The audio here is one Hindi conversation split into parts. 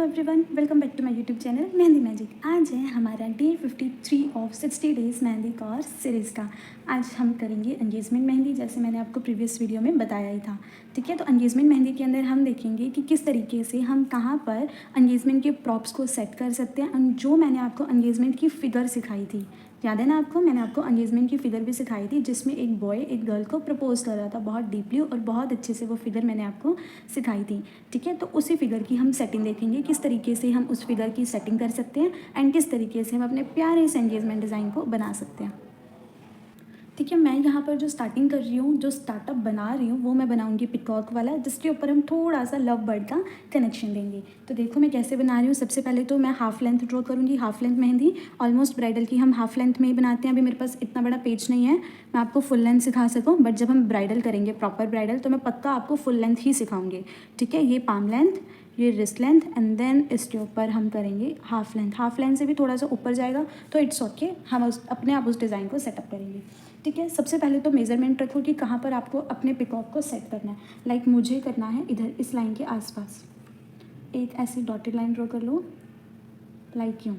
Hello everyone, welcome back to my YouTube channel Mehndi magic. आज है हमारा day 53 of 60 days mehndi course series का। आज हम करेंगे एंगेजमेंट मेहंदी, जैसे मैंने आपको प्रीवियस वीडियो में बताया ही था। ठीक है, तो एंगेजमेंट मेहंदी के अंदर हम देखेंगे कि किस तरीके से हम कहाँ पर एंगेजमेंट के प्रॉप्स को सेट कर सकते हैं। और जो मैंने आपको एंगेजमेंट की फ़िगर सिखाई थी, याद है ना आपको, मैंने आपको एंगेजमेंट की फ़िगर भी सिखाई थी, जिसमें एक बॉय एक गर्ल को प्रपोज कर रहा था बहुत डीपली, और बहुत अच्छे से वो फिगर मैंने आपको सिखाई थी। ठीक है, तो उसी फिगर की हम सेटिंग देखेंगे, किस तरीके से हम उस फिगर की सेटिंग कर सकते हैं एंड किस तरीके से हम अपने प्यारे से एंगेजमेंट डिज़ाइन को बना सकते हैं। ठीक है, मैं यहाँ पर जो स्टार्टिंग कर रही हूँ, जो स्टार्टअप बना रही हूँ, वो मैं बनाऊँगी पिकॉक वाला, जिसके ऊपर हम थोड़ा सा लव बर्ड का कनेक्शन देंगे। तो देखो मैं कैसे बना रही हूँ। सबसे पहले तो मैं हाफ लेंथ ड्रॉ करूँगी। Half length mehndi almost bridal की हम हाफ लेंथ में ही बनाते हैं। अभी मेरे पास इतना बड़ा पेज नहीं है मैं आपको फुल लेंथ सिखा सकूँ, बट जब हम ब्राइडल करेंगे, प्रॉपर ब्राइडल, तो मैं पक्का आपको फुल लेंथ ही सिखाऊंगी। ठीक है, ये पाम लेंथ, ये रिस्ट लेंथ, एंड देन इसके ऊपर हम करेंगे हाफ लेंथ। हाफ लेंथ से भी थोड़ा सा ऊपर जाएगा तो इट्स ओके, हम अपने आप उस डिज़ाइन को सेटअप करेंगे। ठीक है, सबसे पहले तो मेज़रमेंट रखो कि कहाँ पर आपको अपने पिकॉक को सेट करना है। लाइक मुझे करना है इधर इस लाइन के आसपास एक ऐसी डॉटेड लाइन ड्रॉ कर लो, लाइक यूँ।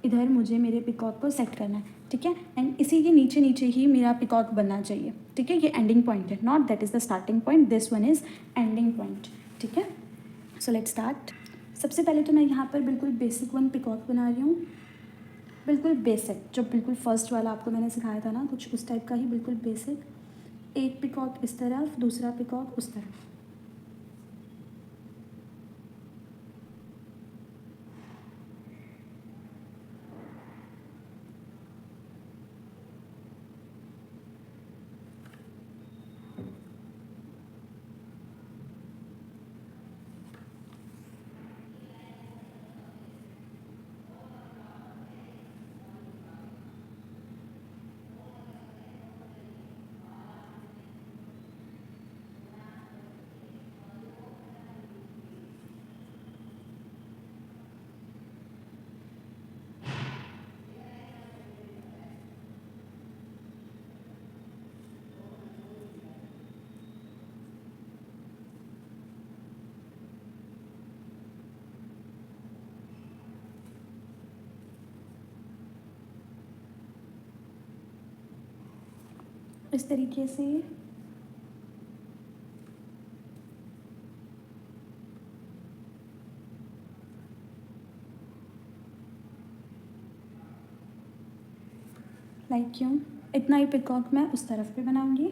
इधर मुझे मेरे पिकॉक को सेट करना है। ठीक है, एंड इसी के नीचे नीचे ही मेरा पिकॉक बनना चाहिए। ठीक है, ये एंडिंग पॉइंट है, not that is the starting point, this one is ending point. ठीक है, सो लेट्स स्टार्ट। सबसे पहले तो मैं यहाँ पर बिल्कुल बेसिक वन पिकॉक बना रही हूँ, बिल्कुल बेसिक, जो बिल्कुल फर्स्ट वाला आपको मैंने सिखाया था ना, कुछ उस टाइप का ही, बिल्कुल बेसिक। एक पिकॉक इस तरफ, दूसरा पिकॉक उस तरफ। इस तरीके से लाइक क्यों, इतना ही पिकॉक मैं उस तरफ पे बनाऊंगी।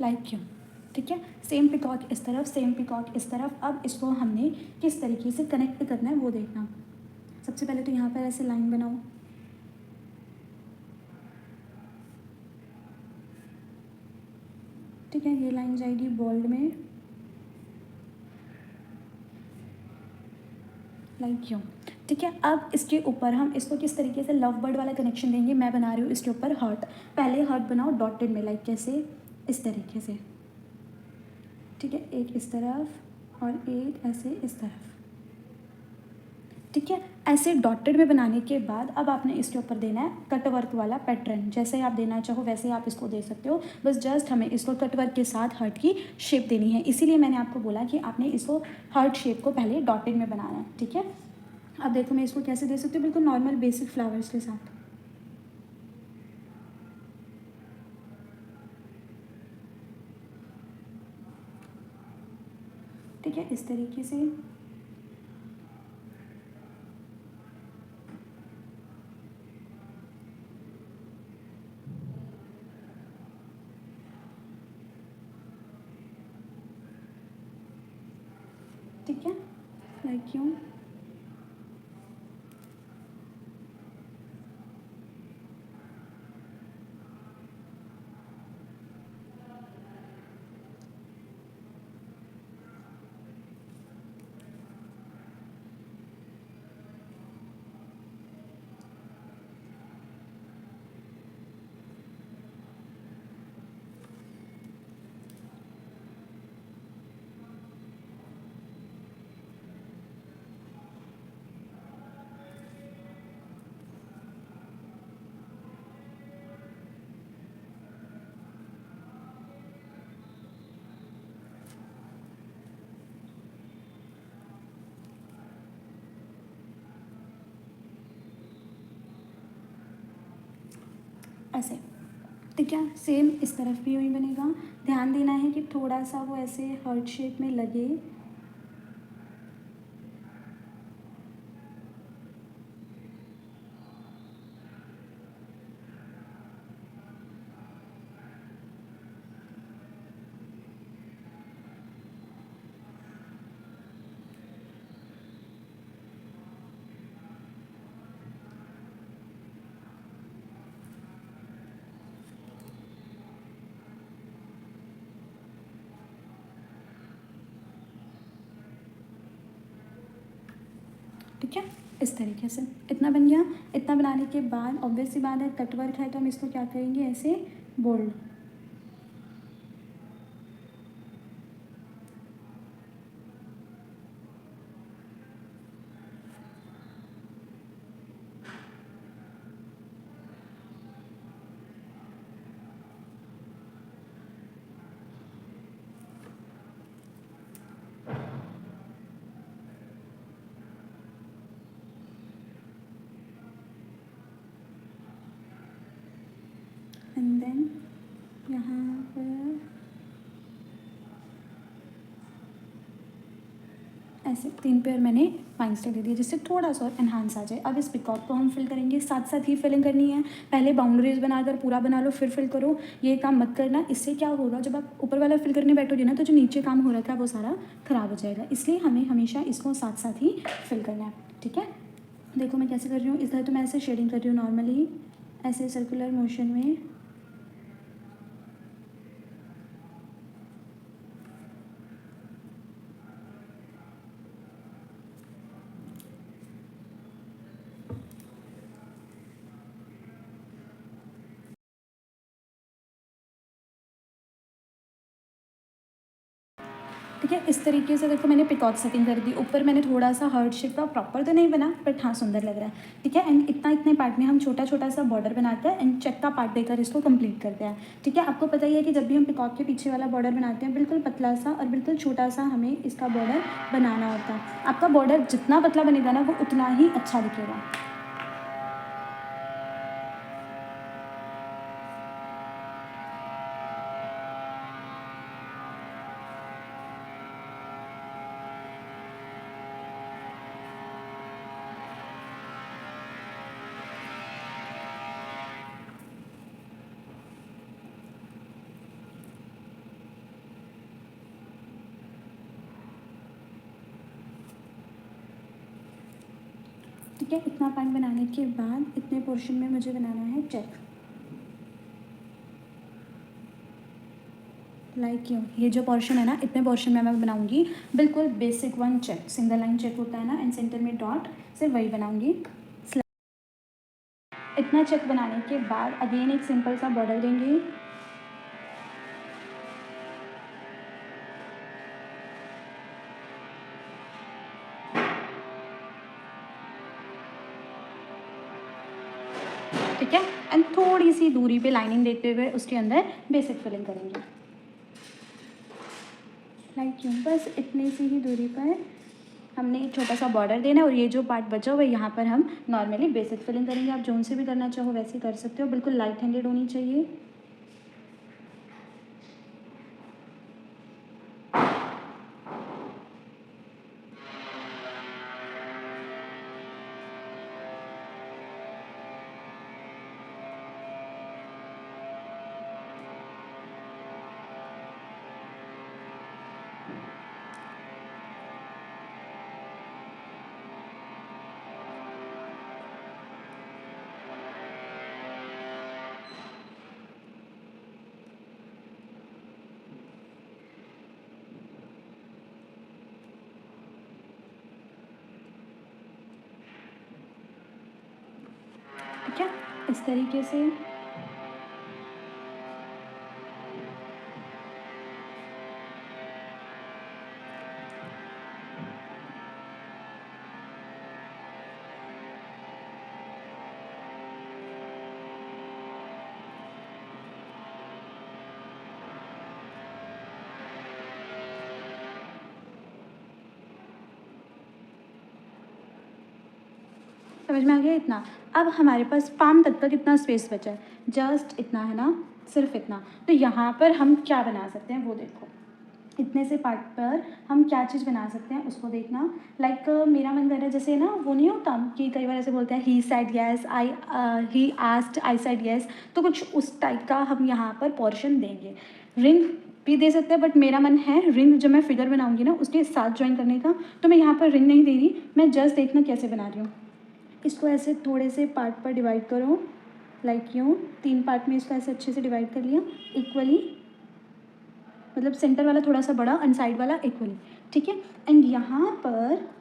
लाइक क्यों, ठीक है, सेम पिकॉक इस तरफ, सेम पिकॉक इस तरफ। अब इसको हमने किस तरीके से कनेक्ट करना है वो देखना। सबसे पहले तो यहाँ पर ऐसे लाइन बनाओ। ठीक है, ये लाइन जाएगी बोल्ड में, लाइक क्यों। ठीक है, अब इसके ऊपर हम इसको किस तरीके से लव बर्ड वाला कनेक्शन देंगे। मैं बना रही हूँ इसके ऊपर हार्ट। पहले हार्ट बनाओ डॉटेड में, लाइक कैसे, इस तरीके से। ठीक है, एक इस तरफ और एक ऐसे इस तरफ। ठीक है, ऐसे डॉटेड में बनाने के बाद अब आपने इसके ऊपर देना है कट वर्क वाला पैटर्न। जैसे आप देना चाहो वैसे आप इसको दे सकते हो, बस जस्ट हमें इसको कट वर्क के साथ हार्ट की शेप देनी है। इसीलिए मैंने आपको बोला कि आपने इसको हार्ट शेप को पहले डॉटेड में बनाना है। ठीक है, अब देखो मैं इसको कैसे दे सकती हूँ, बिल्कुल नॉर्मल बेसिक फ्लावर्स के साथ। ठीक है, इस तरीके से। ठीक है, लाइक क्यों। ऐसे। ठीक है, सेम इस तरफ भी वही बनेगा। ध्यान देना है कि थोड़ा सा वो ऐसे हार्ट शेप में लगे। ठीक है, इस तरीके से इतना बन गया। इतना बनाने के बाद ऑब्वियस सी बात है, कट वर्क है तो हम इसको क्या करेंगे, ऐसे बोल्ड। एंड देन यहाँ पर ऐसे 3 पेयर मैंने फाइन स्टिक दे दिए, जिससे थोड़ा सा और एनहांस आ जाए। अब इस पिकॉक को हम फिल करेंगे, साथ साथ ही फिलिंग करनी है। पहले बाउंड्रीज बनाकर पूरा बना लो, फिर फिल करो। ये काम मत करना, इससे क्या होगा, जब आप ऊपर वाला फिल करने बैठोगे ना, तो जो नीचे काम हो रखा है वो सारा ख़राब हो जाएगा। इसलिए हमें हमेशा इसको साथ साथ ही फिल करना है। ठीक है, देखो मैं कैसे कर रही हूँ। इस तरह तो मैं ऐसे शेडिंग कर रही हूँ नॉर्मली, ऐसे सर्कुलर मोशन में। ठीक है, इस तरीके से देखो मैंने पिकॉक सेटिंग कर दी। ऊपर मैंने थोड़ा सा हार्ट शेप का, प्रॉपर तो नहीं बना बट हाँ सुंदर लग रहा है। ठीक है, एंड इतने पार्ट में हम छोटा छोटा सा बॉर्डर बनाते हैं एंड चेक का पार्ट देकर इसको कंप्लीट करते हैं। ठीक है, आपको पता ही है कि जब भी हम पिकॉक के पीछे वाला बॉर्डर बनाते हैं, बिल्कुल पतला सा और बिल्कुल छोटा सा हमें इसका बॉर्डर बनाना होता है। आपका बॉर्डर जितना पतला बनेगा ना, वो उतना ही अच्छा दिखेगा। ठीक है, इतना पार्ट बनाने के बाद इतने पोर्शन में मुझे बनाना है चेक। लाइक ये जो पोर्शन है ना, इतने पोर्शन में मैं बनाऊंगी बिल्कुल basic one check, single line check होता है ना, एंड सेंटर में डॉट, सिर्फ वही बनाऊंगी। इतना चेक बनाने के बाद अगेन एक सिंपल सा बॉर्डर देंगे। ठीक है, एंड थोड़ी सी दूरी पे लाइनिंग देते हुए उसके अंदर बेसिक फिलिंग करेंगे। लाइक बस इतनी सी ही दूरी पर हमने एक छोटा सा बॉर्डर देना है, और ये जो पार्ट बचा हुआ है यहाँ पर हम नॉर्मली बेसिक फिलिंग करेंगे। आप जोन से भी करना चाहो वैसे कर सकते हो, बिल्कुल लाइट हैंडेड होनी चाहिए। ठीक है, इस तरीके से। समझ में आ गया इतना। अब हमारे पास पाम तक का कितना स्पेस बचा है, जस्ट इतना है ना, सिर्फ इतना। तो यहाँ पर हम क्या बना सकते हैं वो देखो, इतने से पार्ट पर हम क्या चीज़ बना सकते हैं उसको देखना। लाइक मेरा मन कर रहा है, जैसे ना वो नहीं होता कि कई बार ऐसे बोलते हैं he said yes, he asked I said yes, तो कुछ उस टाइप का हम यहाँ पर पोर्शन देंगे। रिंग भी दे सकते हैं, बट मेरा मन है रिंग जब मैं फिगर बनाऊंगी ना उसके साथ ज्वाइन करने का, तो मैं यहाँ पर रिंग नहीं दे रही, मैं जस्ट देखना कैसे बना रही हूँ। इसको ऐसे थोड़े से पार्ट पर डिवाइड करो, लाइक यूँ 3 पार्ट में इसको ऐसे अच्छे से डिवाइड कर लिया इक्वली, मतलब सेंटर वाला थोड़ा सा बड़ा एंड साइड वाला इक्वली, ठीक है। एंड यहाँ पर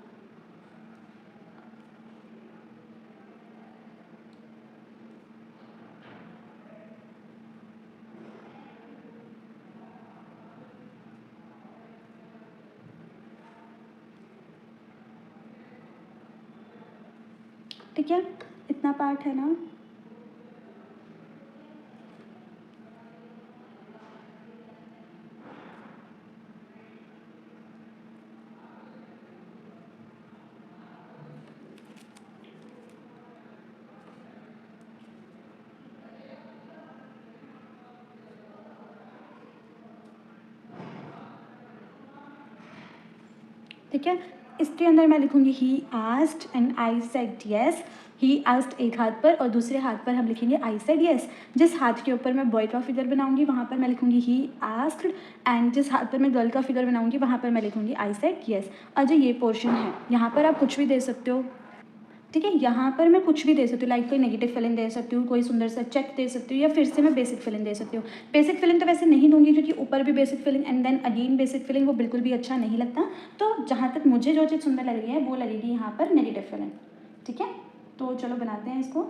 ठीक है, इतना पार्ट है ना। ठीक है, इसके अंदर मैं लिखूंगी he asked and I said yes. He asked एक हाथ पर और दूसरे हाथ पर हम लिखेंगे आई सेड येस। जिस हाथ के ऊपर मैं बॉय का फिगर बनाऊंगी वहाँ पर मैं लिखूंगी ही आस्क्ड, एंड जिस हाथ पर मैं गर्ल का फिगर बनाऊंगी वहाँ पर मैं लिखूंगी आई सेड येस। और जो ये पोर्शन है यहाँ पर आप कुछ भी दे सकते हो, ठीक है। यहाँ पर मैं कुछ भी दे सकती हूँ, लाइक कोई नेगेटिव फिलिंग दे सकती हूँ, कोई सुंदर सा चेक दे सकती हूँ, या फिर से मैं बेसिक फिलिंग दे सकती हूँ। बेसिक फिलिंग तो वैसे नहीं दूंगी क्योंकि ऊपर भी basic filling and then again basic filling, वो बिल्कुल भी अच्छा नहीं लगता। तो जहाँ तक मुझे जो चीज़ सुंदर लग रही है वो लगेगी यहाँ पर नेगेटिव फिलिंग, ठीक है। तो चलो बनाते हैं इसको।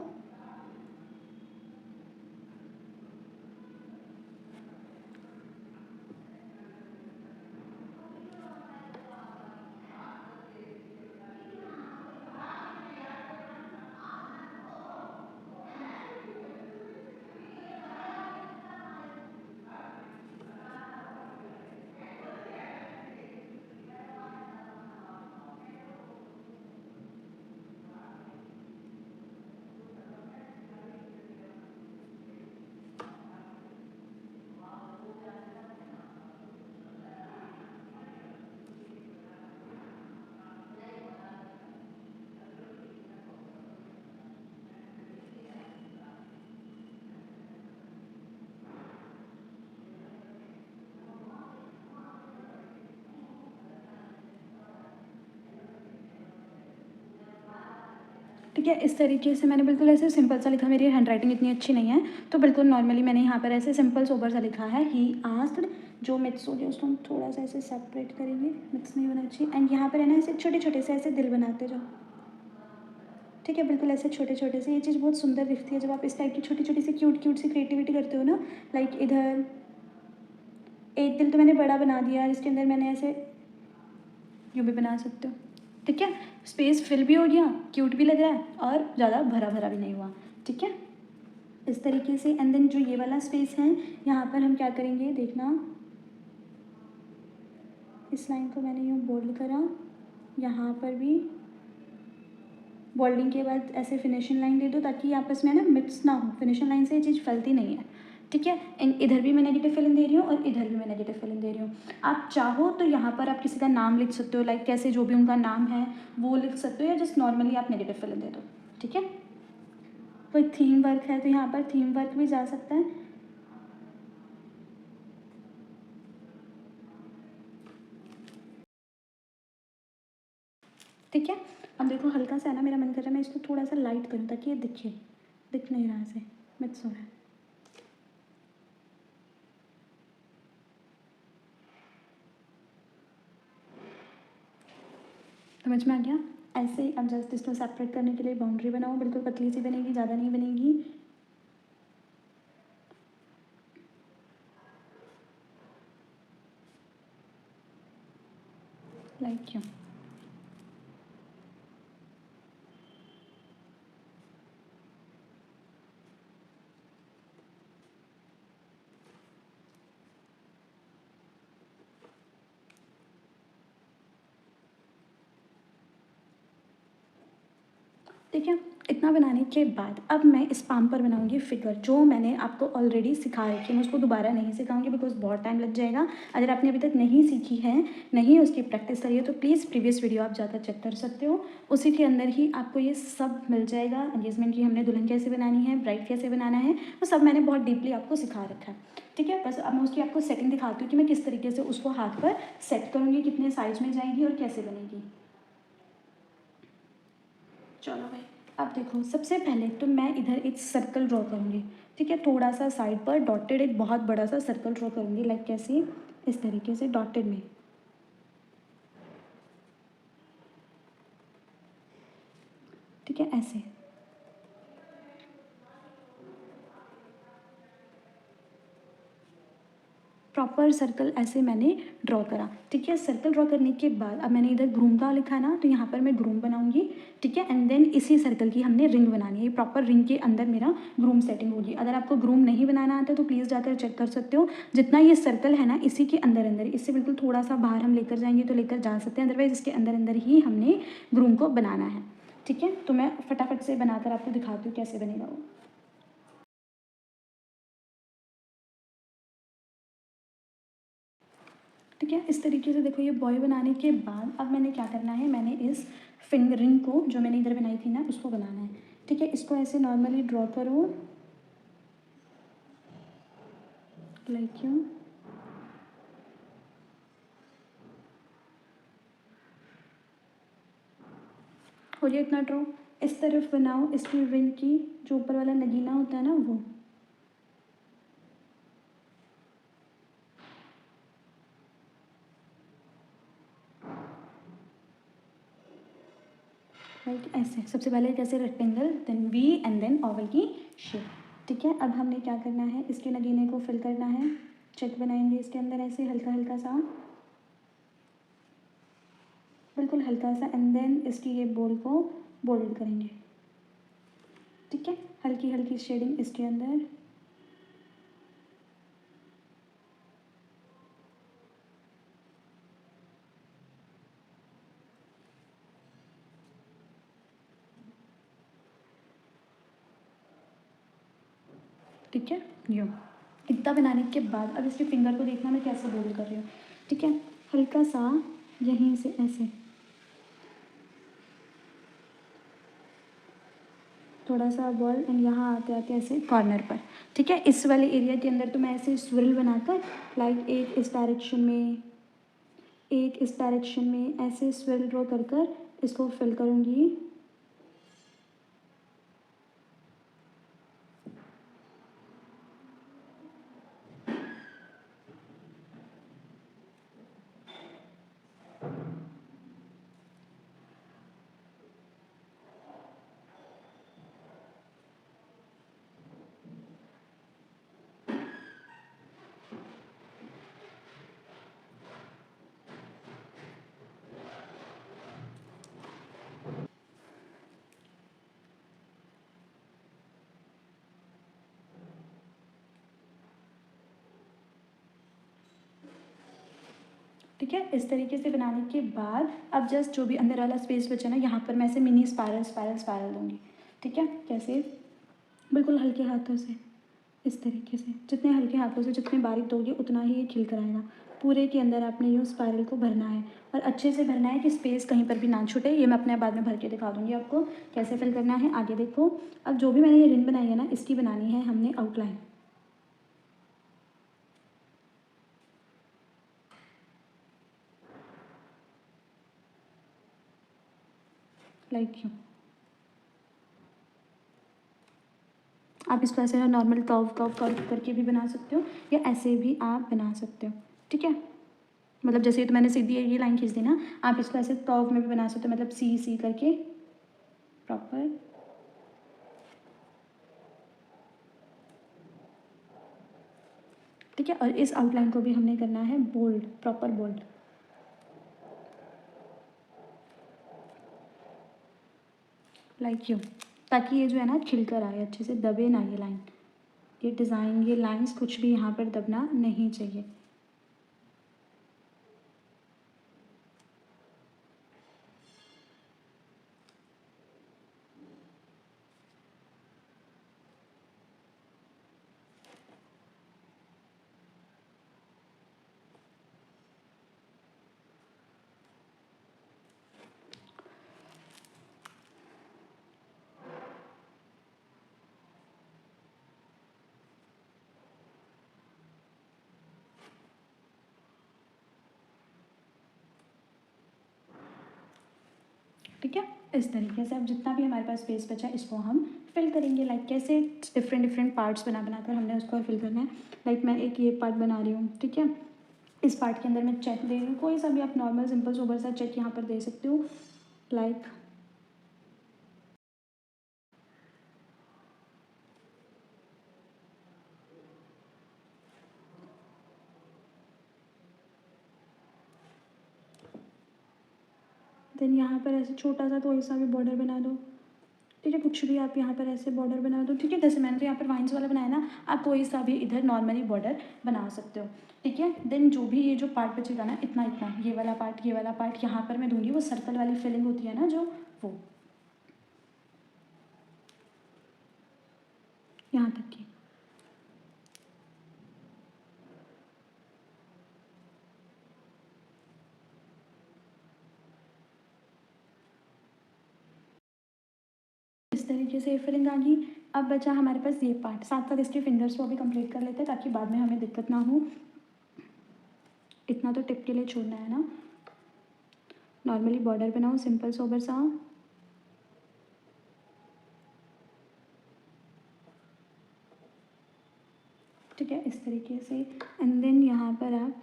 ठीक है, इस तरीके से मैंने बिल्कुल ऐसे सिंपल सा लिखा, मेरी हैंड राइटिंग इतनी अच्छी नहीं है तो बिल्कुल नॉर्मली मैंने यहाँ पर ऐसे सिंपल सोबर सा लिखा है। ही आस्क्ड, जो मिथ्स हो गया उसको हम थोड़ा सा ऐसे सेपरेट करेंगे, मिथ्स नहीं होना चाहिए। एंड यहाँ पर है ना ऐसे छोटे छोटे से ऐसे दिल बनाते जाओ, ठीक है, बिल्कुल ऐसे छोटे छोटे से। ये चीज़ बहुत सुंदर दिखती है जब आप इस टाइप की छोटी छोटी सी क्यूट क्यूट सी क्रिएटिविटी करते हो ना। लाइक इधर एक दिल तो मैंने बड़ा बना दिया, इसके अंदर मैंने ऐसे यूँ भी बना सकते हो, ठीक है। स्पेस फिल भी हो गया, क्यूट भी लग रहा है और ज़्यादा भरा भरा भी नहीं हुआ, ठीक है, इस तरीके से। एंड देन जो ये वाला स्पेस है यहाँ पर हम क्या करेंगे देखना, इस लाइन को मैंने यूँ बोल्ड करा, यहाँ पर भी बोल्डिंग के बाद ऐसे फिनिशिंग लाइन दे दो ताकि आपस में ना मिक्स ना हो, फिनिशिंग लाइन से ये चीज़ फैलती नहीं है, ठीक है। एंड इधर भी मैं नेगेटिव फिलिंग दे रही हूँ और इधर भी मैं नेगेटिव फिलिंग दे रही हूँ। आप चाहो तो यहाँ पर आप किसी का नाम लिख सकते हो, लाइक कैसे जो भी उनका नाम है वो लिख सकते हो, या जस्ट नॉर्मली आप नेगेटिव फिलिंग दे दो, ठीक है। कोई थीम वर्क है तो यहाँ पर थीम वर्क भी जा सकता है, ठीक है। अब देखो हल्का सा है ना, मेरा मन कर रहा है मैं इसको थोड़ा सा लाइट करूँ ताकि ये दिखे, दिख नहीं रहा ऐसे मिक्स हो रहा है। समझ में आ गया। ऐसे ही अब जस्ट इसको सेपरेट करने के लिए बाउंड्री बनाओ, बिल्कुल पतली सी बनेगी, ज़्यादा नहीं बनेगी। लाइक क्यों, ठीक है। इतना बनाने के बाद अब मैं इस पाम पर बनाऊंगी फिगर, जो मैंने आपको ऑलरेडी सिखा रखी है। मैं उसको दोबारा नहीं सिखाऊंगी बिकॉज बहुत टाइम लग जाएगा। अगर आपने अभी तक नहीं सीखी है, नहीं उसकी प्रैक्टिस करी है, तो प्लीज़ प्रीवियस वीडियो आप जाकर चेक कर सकते हो। उसी के अंदर ही आपको ये सब मिल जाएगा। एंगेजमेंट की हमने दुल्हन कैसे बनानी है, ब्राइड कैसे बनाना है, वो सब मैंने बहुत डीपली आपको सिखा रखा है। ठीक है, बस अब मैं उसकी आपको सेटिंग दिखाती हूँ कि मैं किस तरीके से उसको हाथ पर सेट करूँगी, कितने साइज में जाएगी और कैसे बनेगी। चलो भाई, अब देखो, सबसे पहले तो मैं इधर एक सर्कल ड्रॉ करूँगी। ठीक है, थोड़ा सा साइड पर डॉटेड एक बहुत बड़ा सा सर्कल ड्रॉ करूँगी। लाइक कैसे, इस तरीके से डॉटेड में। ठीक है, ऐसे प्रॉपर सर्कल ऐसे मैंने ड्रॉ करा। ठीक है, सर्कल ड्रॉ करने के बाद अब मैंने इधर ग्रूम का लिखा है ना, तो यहाँ पर मैं ग्रूम बनाऊंगी। ठीक है, एंड देन इसी सर्कल की हमने रिंग बनानी है। प्रॉपर रिंग के अंदर मेरा ग्रूम सेटिंग होगी। अगर आपको ग्रूम नहीं बनाना आता तो प्लीज़ जाकर चेक कर सकते हो। जितना ये सर्कल है ना, इसी के अंदर अंदर, इससे बिल्कुल थोड़ा सा बाहर हम लेकर जाएंगे तो लेकर जा सकते हैं, अदरवाइज़ इसके अंदर अंदर ही हमने ग्रूम को बनाना है। ठीक है, तो मैं फटाफट से बनाकर आपको दिखाती हूँ कैसे बनेगा वो। ठीक है, इस तरीके से देखो, ये बॉय बनाने के बाद अब मैंने क्या करना है, मैंने इस फिंगरिंग को जो मैंने इधर बनाई थी ना, उसको बनाना है। ठीक है, इसको ऐसे नॉर्मली ड्रॉ करो, लाइक यू। और ये इतना ड्रॉ इस तरफ बनाओ, इसकी रिंग की जो ऊपर वाला नगीना होता है ना, वो। राइट, ऐसे सबसे पहले कैसे rectangle, then V, and then oval की शेप। ठीक है, अब हमने क्या करना है, इसके नगीने को फिल करना है। चेक बनाएंगे इसके अंदर ऐसे हल्का हल्का सा, बिल्कुल हल्का सा, एंड देन इसकी ये बोल को बोल्ड करेंगे। ठीक है, हल्की हल्की शेडिंग इसके अंदर। ठीक है, यूँ इतना बनाने के बाद अब इसके फिंगर को देखना मैं कैसे बोल्ड कर रही हूँ। ठीक है, हल्का सा यहीं से ऐसे थोड़ा सा बॉल, एंड यहाँ आते आते ऐसे कॉर्नर पर। ठीक है, इस वाले एरिया के अंदर तो मैं ऐसे स्विरल बनाकर, लाइक एक इस डायरेक्शन में, एक इस डायरेक्शन में, ऐसे स्विरल ड्रॉ कर कर इसको फिल करूँगी। ठीक है, इस तरीके से बनाने के बाद अब जस्ट जो भी अंदर वाला स्पेस बचा ना, यहाँ पर मैं ऐसे मिनी स्पायरल स्पायरल स्पायरल दूँगी। ठीक है, कैसे, बिल्कुल हल्के हाथों से, इस तरीके से। जितने हल्के हाथों से जितने बारीक दोगे उतना ही ये खिल कर आएगा। पूरे के अंदर आपने यूँ स्पायरल को भरना है, और अच्छे से भरना है कि स्पेस कहीं पर भी ना छूटे। ये मैं अपने बाद में भर के दिखा दूँगी आपको कैसे फिल करना है। आगे देखो, अब जो भी मैंने ये रिंग बनाई है ना, इसकी बनानी है हमने आउटलाइन। लाइक यू, आप इसको ऐसे नॉर्मल कर्व कर्व कर्व करके भी बना सकते हो, या ऐसे भी आप बना सकते हो। ठीक है, मतलब जैसे तो मैंने सीधी ये लाइन खींच दी ना, आप इसको ऐसे कर्व में भी बना सकते हो, मतलब सी सी करके प्रॉपर। ठीक है, और इस आउटलाइन को भी हमने करना है bold, proper bold. Like you, ताकि ये जो है ना खिल कर आए अच्छे से, दबे ना ये लाइन, ये डिज़ाइन, ये लाइंस कुछ भी यहाँ पर दबना नहीं चाहिए। ठीक है। इस तरीके से अब जितना भी हमारे पास स्पेस बचा इसको हम फिल करेंगे। लाइक कैसे, डिफरेंट डिफरेंट पार्ट्स बनाकर हमने उसको फिल करना है। लाइक मैं एक ये पार्ट बना रही हूँ, ठीक है। इस पार्ट के अंदर मैं चेक दे रही हूँ, कोई सा भी आप नॉर्मल सिंपल सोबर सा चेक यहाँ पर दे सकते हो। लाइक देन यहाँ पर ऐसे छोटा सा कोई सा भी बॉर्डर बना दो, ठीक है। कुछ भी आप यहाँ पर ऐसे बॉर्डर बना दो, ठीक है। जैसे मैंने तो यहाँ पर वाइन्स वाला बनाया ना, आप कोई सा भी इधर नॉर्मली बॉर्डर बना सकते हो, ठीक है। देन जो भी ये जो पार्ट बचेगा ना, इतना इतना, ये वाला पार्ट यहाँ पर मैं दूंगी वो सर्कल वाली फिलिंग होती है ना जो, वो यहाँ तक की। इस तरीके से फिलिंग आ गई। अब बचा हमारे पास ये पार्ट, साथ साथ इसके फिंगर्स को अभी कंप्लीट कर लेते हैं ताकि बाद में हमें दिक्कत ना हो। इतना तो टिप के लिए छोड़ना है ना। नॉर्मली बॉर्डर बनाओ सिंपल सोबर सा, ठीक है, इस तरीके से। एंड देन यहाँ पर आप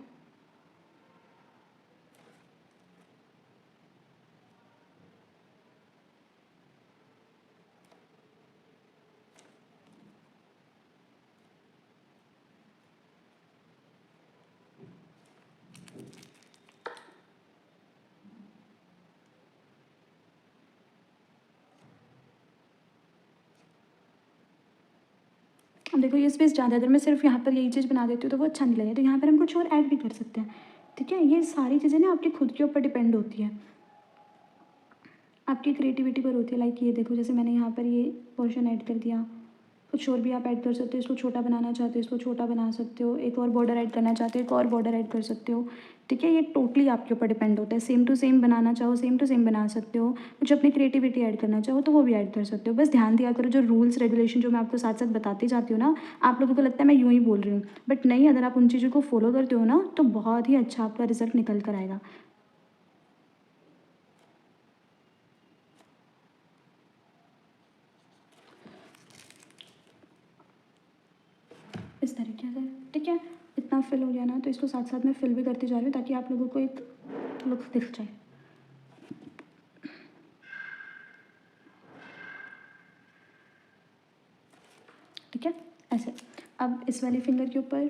अब देखो ये स्पेस ज़्यादा, अगर मैं सिर्फ यहाँ पर यही चीज़ बना देती हूँ तो वो अच्छा नहीं लगेगा, तो यहाँ पर हम कुछ और ऐड भी कर सकते हैं, ठीक है। ये सारी चीज़ें ना आपकी खुद के ऊपर डिपेंड होती है, आपकी क्रिएटिविटी पर होती है। लाइक ये देखो, जैसे मैंने यहाँ पर ये पोर्शन ऐड कर दिया, कुछ और भी आप ऐड कर सकते हो। इसको छोटा बनाना चाहते हो इसको छोटा बना सकते हो, एक और बॉर्डर ऐड करना चाहते हो एक और बॉर्डर ऐड कर सकते हो, ठीक है। ये टोटली आपके ऊपर डिपेंड होता है। सेम टू सेम बनाना चाहो सेम टू सेम बना सकते हो, कुछ अपनी क्रिएटिविटी ऐड करना चाहो तो वो भी ऐड कर सकते हो। बस ध्यान दिया करो जो रूल्स रेगुलेशन जो मैं आपको साथ साथ बताती जाती हूँ ना, आप लोगों को लगता है मैं यूँ ही बोल रही हूँ, बट नहीं, अगर आप उन चीज़ों को फॉलो करते हो ना तो बहुत ही अच्छा आपका रिजल्ट निकल कर आएगा। इस तरीके से, ठीक है। इतना फिल हो गया ना, तो इसको साथ साथ मैं फिल भी करती जा रही हूँ ताकि आप लोगों को एक लुक दिख जाए, ठीक है। ऐसे अब इस वाली फिंगर के ऊपर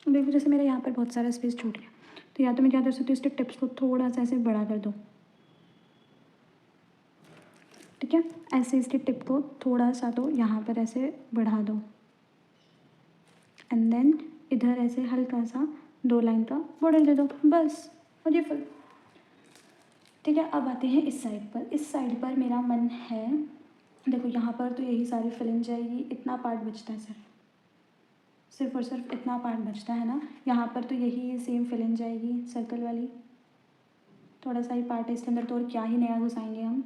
देखो, जैसे मेरा यहाँ पर बहुत सारा स्पेस छूट गया, तो या तो मैं क्या कर सकती हूँ, इसके टिप्स को थोड़ा सा ऐसे बड़ा कर दो, ठीक है। ऐसे इसके टिप को थोड़ा सा तो यहाँ पर ऐसे बढ़ा दो, एंड देन इधर ऐसे हल्का सा 2 लाइन का बॉर्डर दे दो, बस। और ये फुल, ठीक है। अब आते हैं इस साइड पर। इस साइड पर मेरा मन है, देखो यहाँ पर तो यही सारी फिलिंग जाएगी, इतना पार्ट बचता है, सिर्फ और सिर्फ इतना पार्ट बचता है ना। यहाँ पर तो यही सेम फिलिंग जाएगी सर्कल वाली, थोड़ा सा ही पार्ट है इसके अंदर, तो और क्या ही नया घुसाएंगे हम,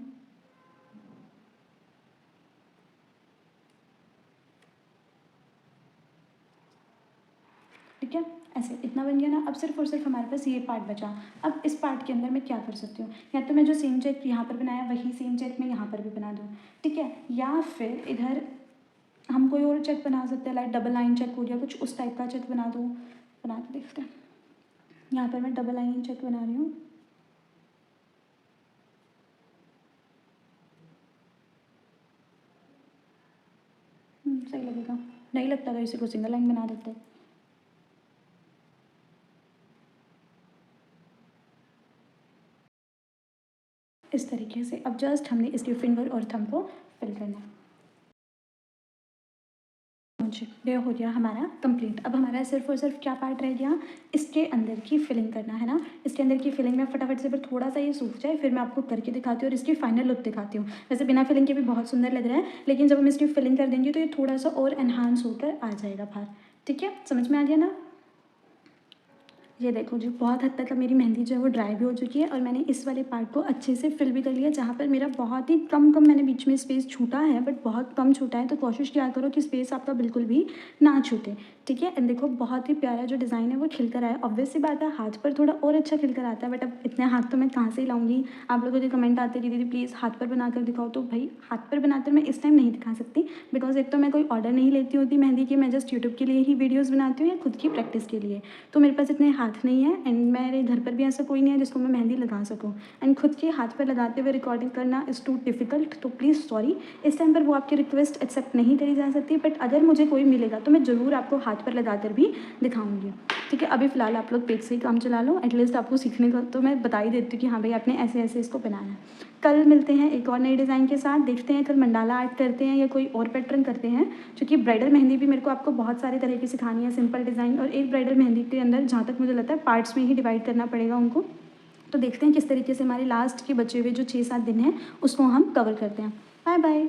ठीक है। ऐसे इतना बन गया ना। अब सिर्फ और सिर्फ हमारे पास ये पार्ट बचा। अब इस पार्ट के अंदर मैं क्या कर सकती हूँ, या तो मैं जो सेम चेक यहाँ पर बनाया वही सेम चेक मैं यहाँ पर भी बना दूँ, ठीक है। या फिर इधर हम कोई और चेक बना सकते हैं, लाइक डबल लाइन चेक हो गया, कुछ उस टाइप का चेक बना दूँ, बना के देखते हैं। यहाँ पर मैं डबल लाइन चेक बना रही हूँ, सही लगेगा। नहीं लगता तो इसी को सिंगल लाइन बना देते हैं। इस तरीके से अब जस्ट हमने इसके फिंगर और थंब को फिल करना है। ये हो गया हमारा कंप्लीट। अब हमारा सिर्फ और सिर्फ क्या पार्ट रह गया, इसके अंदर की फिलिंग करना है ना। इसके अंदर की फिलिंग में फटाफट से, फिर थोड़ा सा ये सूख जाए फिर मैं आपको करके दिखाती हूँ और इसकी फाइनल लुक दिखाती हूँ। वैसे बिना फिलिंग के भी बहुत सुंदर लग रहा है, लेकिन जब हम इसकी फिलिंग कर देंगे तो ये थोड़ा सा और एनहांस होकर आ जाएगा बाहर। ठीक है, समझ में आ गया ना। ये देखो जी, बहुत हद तक अब मेरी मेहंदी जो है वो ड्राई भी हो चुकी है और मैंने इस वाले पार्ट को अच्छे से फिल भी कर लिया, जहाँ पर मेरा बहुत ही कम मैंने बीच में स्पेस छूटा है, बट बहुत कम छूटा है। तो कोशिश क्या करो कि स्पेस आपका बिल्कुल भी ना छूटे। ठीक है, एंड देखो बहुत ही प्यारा जो डिज़ाइन है वो खिल कर आया। ऑब्वियस सी बात है, हाथ पर थोड़ा और अच्छा खिल कर आता है, बट अब इतने हाथ तो मैं कहाँ से ही लाऊंगी। आप लोगों के कमेंट आते कि दीदी प्लीज़ हाथ पर बनाकर दिखाओ, तो भाई हाथ पर बनाकर मैं इस टाइम नहीं दिखा सकती, बिकॉज एक तो मैं कोई ऑर्डर नहीं लेती होती मेहंदी की, मैं जस्ट यूट्यूब के लिए ही वीडियोज़ बनाती हूँ या खुद की प्रैक्टिस के लिए। तो मेरे पास इतने हाथ नहीं है, एंड मेरे घर पर भी ऐसा कोई नहीं है जिसको मैं मेहंदी लगा सकूँ, एंड खुद के हाथ पर लगाते हुए रिकॉर्डिंग करना इज़ टू डिफ़िकल्ट। तो प्लीज़ सॉरी, इस टाइम पर वो आपकी रिक्वेस्ट एक्सेप्ट नहीं करी जा सकती, बट अगर मुझे कोई मिलेगा तो मैं ज़रूर आपको हाथ पर लगाकर भी दिखाऊंगी। ठीक है, अभी फ़िलहाल आप लोग पेज से ही काम चला लो, एटलीस्ट आपको सीखने का तो मैं बता ही देती हूँ कि हाँ भाई आपने ऐसे ऐसे इसको बनाना है। कल मिलते हैं एक और नए डिज़ाइन के साथ, देखते हैं कल मंडाला आर्ट करते हैं या कोई और पैटर्न करते हैं, क्योंकि ब्राइडल मेहंदी भी मेरे को आपको बहुत सारे तरह की सिखानी है, सिंपल डिज़ाइन। और एक ब्राइडल मेहंदी के अंदर जहाँ तक मुझे लगता है पार्ट्स में ही डिवाइड करना पड़ेगा उनको। तो देखते हैं किस तरीके से हमारे लास्ट के बचे हुए जो 6-7 दिन हैं उसको हम कवर करते हैं। Bye bye.